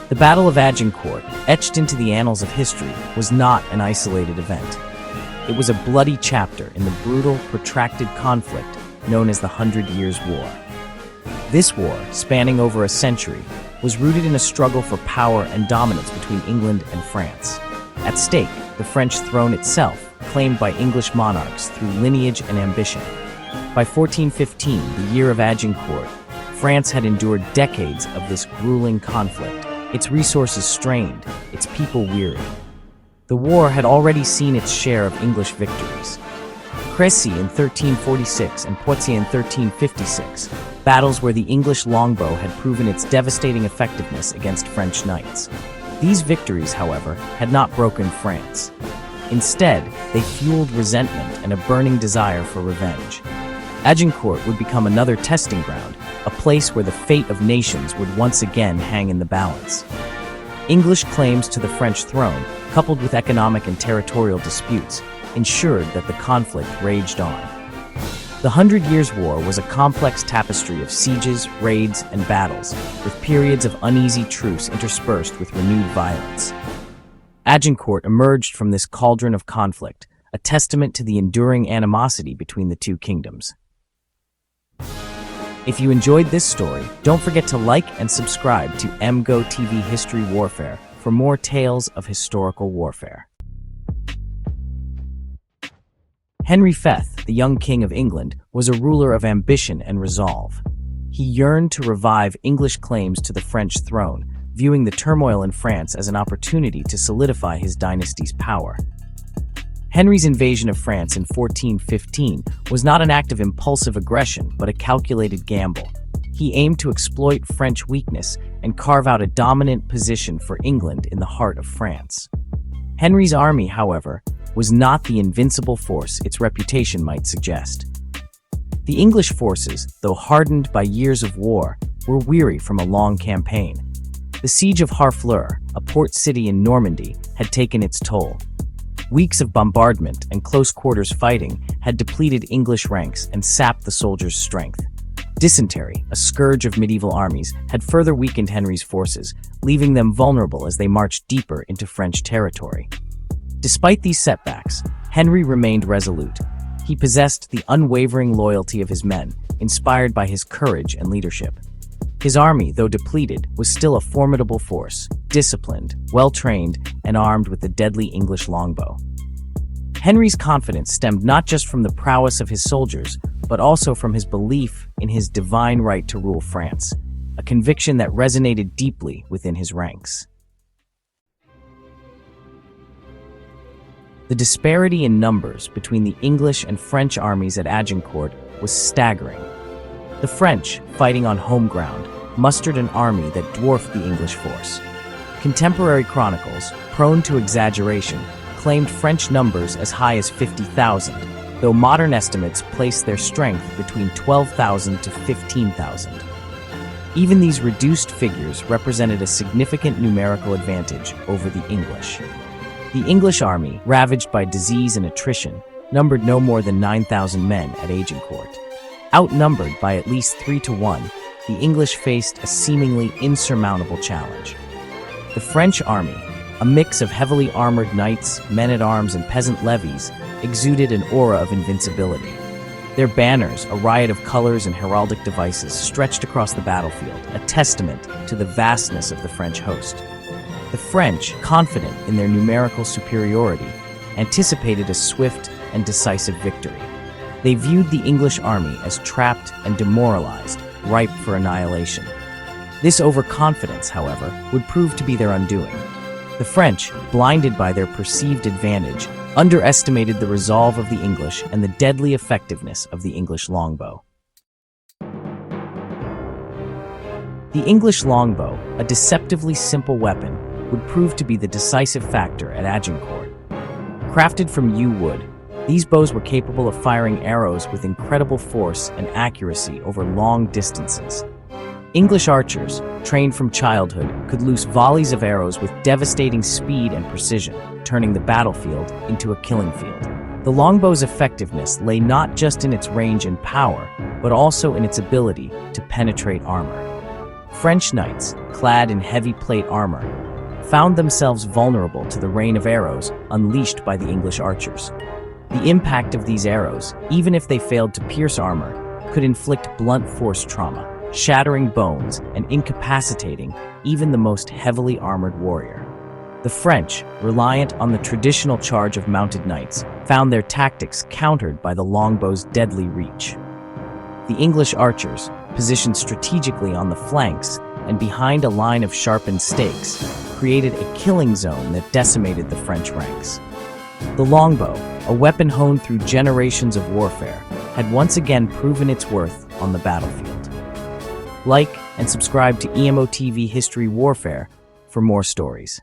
The Battle of Agincourt, etched into the annals of history, was not an isolated event. It was a bloody chapter in the brutal, protracted conflict known as the 100 Years' War. This war, spanning over a century, was rooted in a struggle for power and dominance between England and France. At stake, the French throne itself, claimed by English monarchs through lineage and ambition. By 1415, the year of Agincourt, France had endured decades of this grueling conflict, its resources strained, its people weary. The war had already seen its share of English victories. Crécy in 1346 and Poitiers in 1356, battles where the English longbow had proven its devastating effectiveness against French knights. These victories, however, had not broken France. Instead, they fueled resentment and a burning desire for revenge. Agincourt would become another testing ground, a place where the fate of nations would once again hang in the balance. English claims to the French throne, coupled with economic and territorial disputes, ensured that the conflict raged on. The 100 Years' War was a complex tapestry of sieges, raids, and battles, with periods of uneasy truce interspersed with renewed violence. Agincourt emerged from this cauldron of conflict, a testament to the enduring animosity between the two kingdoms. If you enjoyed this story, don't forget to like and subscribe to emgotvhistory History Warfare for more tales of historical warfare. Henry V, the young King of England, was a ruler of ambition and resolve. He yearned to revive English claims to the French throne, viewing the turmoil in France as an opportunity to solidify his dynasty's power. Henry's invasion of France in 1415 was not an act of impulsive aggression, but a calculated gamble. He aimed to exploit French weakness and carve out a dominant position for England in the heart of France. Henry's army, however, was not the invincible force its reputation might suggest. The English forces, though hardened by years of war, were weary from a long campaign. The siege of Harfleur, a port city in Normandy, had taken its toll. Weeks of bombardment and close-quarters fighting had depleted English ranks and sapped the soldiers' strength. Dysentery, a scourge of medieval armies, had further weakened Henry's forces, leaving them vulnerable as they marched deeper into French territory. Despite these setbacks, Henry remained resolute. He possessed the unwavering loyalty of his men, inspired by his courage and leadership. His army, though depleted, was still a formidable force, disciplined, well-trained, and armed with the deadly English longbow. Henry's confidence stemmed not just from the prowess of his soldiers, but also from his belief in his divine right to rule France, a conviction that resonated deeply within his ranks. The disparity in numbers between the English and French armies at Agincourt was staggering. The French, fighting on home ground, mustered an army that dwarfed the English force. Contemporary chronicles, prone to exaggeration, claimed French numbers as high as 50,000, though modern estimates placed their strength between 12,000 to 15,000. Even these reduced figures represented a significant numerical advantage over the English. The English army, ravaged by disease and attrition, numbered no more than 9,000 men at Agincourt. Outnumbered by at least 3-1, the English faced a seemingly insurmountable challenge. The French army, a mix of heavily armored knights, men-at-arms, and peasant levies, exuded an aura of invincibility. Their banners, a riot of colors and heraldic devices, stretched across the battlefield, a testament to the vastness of the French host. The French, confident in their numerical superiority, anticipated a swift and decisive victory. They viewed the English army as trapped and demoralized, ripe for annihilation. This overconfidence, however, would prove to be their undoing. The French, blinded by their perceived advantage, underestimated the resolve of the English and the deadly effectiveness of the English longbow. The English longbow, a deceptively simple weapon, would prove to be the decisive factor at Agincourt. Crafted from yew wood, these bows were capable of firing arrows with incredible force and accuracy over long distances. English archers, trained from childhood, could loose volleys of arrows with devastating speed and precision, turning the battlefield into a killing field. The longbow's effectiveness lay not just in its range and power, but also in its ability to penetrate armor. French knights, clad in heavy plate armor, found themselves vulnerable to the rain of arrows unleashed by the English archers. The impact of these arrows, even if they failed to pierce armor, could inflict blunt force trauma, shattering bones and incapacitating even the most heavily armored warrior. The French, reliant on the traditional charge of mounted knights, found their tactics countered by the longbow's deadly reach. The English archers, positioned strategically on the flanks and behind a line of sharpened stakes, created a killing zone that decimated the French ranks. The longbow, a weapon honed through generations of warfare, had once again proven its worth on the battlefield. Like and subscribe to EMOTV History Warfare for more stories.